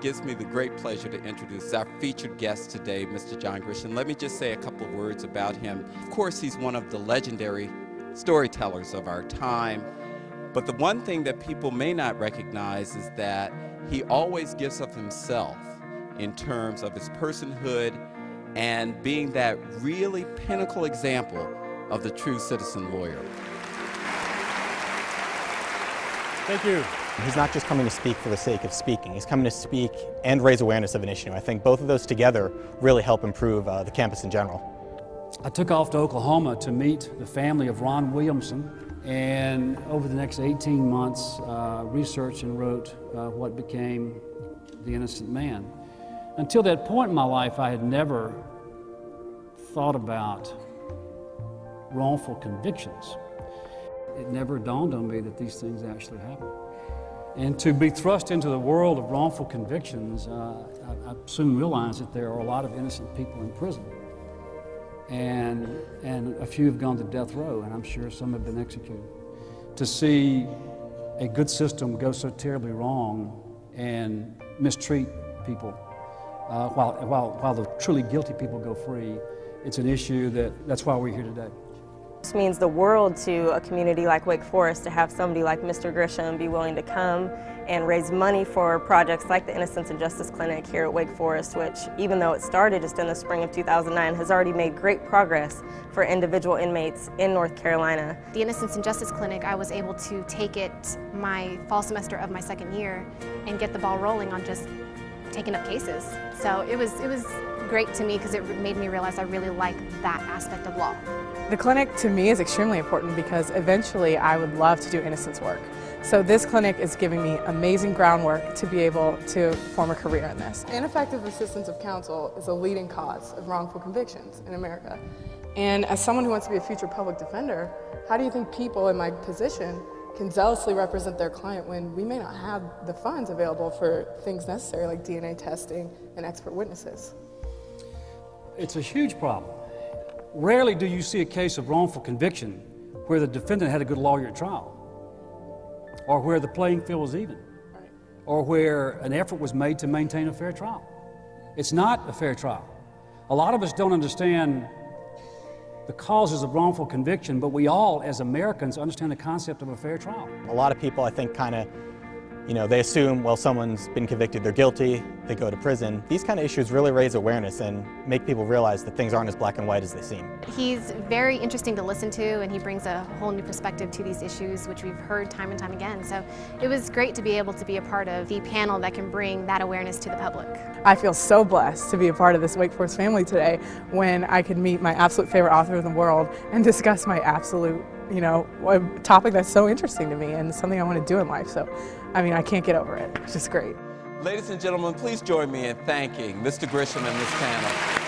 it gives me the great pleasure to introduce our featured guest today, Mr. John Grisham. Let me just say a couple of words about him. Of course, he's one of the legendary storytellers of our time, but the one thing that people may not recognize is that he always gives of himself in terms of his personhood and being that really pinnacle example of the true citizen lawyer. Thank you. He's not just coming to speak for the sake of speaking. He's coming to speak and raise awareness of an issue. I think both of those together really help improve the campus in general. I took off to Oklahoma to meet the family of Ron Williamson, and over the next 18 months researched and wrote what became The Innocent Man. Until that point in my life, I had never thought about wrongful convictions. It never dawned on me that these things actually happen. And to be thrust into the world of wrongful convictions, I soon realized that there are a lot of innocent people in prison. And a few have gone to death row, and I'm sure some have been executed. To see a good system go so terribly wrong and mistreat people while the truly guilty people go free, it's an issue that's why we're here today. This means the world to a community like Wake Forest to have somebody like Mr. Grisham be willing to come and raise money for projects like the Innocence and Justice Clinic here at Wake Forest, which, even though it started just in the spring of 2009, has already made great progress for individual inmates in North Carolina. The Innocence and Justice Clinic, I was able to take it my fall semester of my second year and get the ball rolling on just taking up cases. So it was great to me because it made me realize I really like that aspect of law. The clinic to me is extremely important because eventually I would love to do innocence work. So this clinic is giving me amazing groundwork to be able to form a career in this. Ineffective assistance of counsel is a leading cause of wrongful convictions in America. And as someone who wants to be a future public defender, how do you think people in my position can zealously represent their client when we may not have the funds available for things necessary like DNA testing and expert witnesses? It's a huge problem. Rarely do you see a case of wrongful conviction where the defendant had a good lawyer at trial, or where the playing field was even, or where an effort was made to maintain a fair trial. It's not a fair trial. A lot of us don't understand the causes of wrongful conviction, but we all, as Americans, understand the concept of a fair trial. A lot of people, I think, kind of, they assume, well, someone's been convicted, they're guilty, they go to prison. These kind of issues really raise awareness and make people realize that things aren't as black and white as they seem. He's very interesting to listen to, and he brings a whole new perspective to these issues, which we've heard time and time again. So it was great to be able to be a part of the panel that can bring that awareness to the public. I feel so blessed to be a part of this Wake Forest family today when I could meet my absolute favorite author in the world and discuss my absolute, a topic that's so interesting to me and something I want to do in life. So, I can't get over it. It's just great. Ladies and gentlemen, please join me in thanking Mr. Grisham and this panel.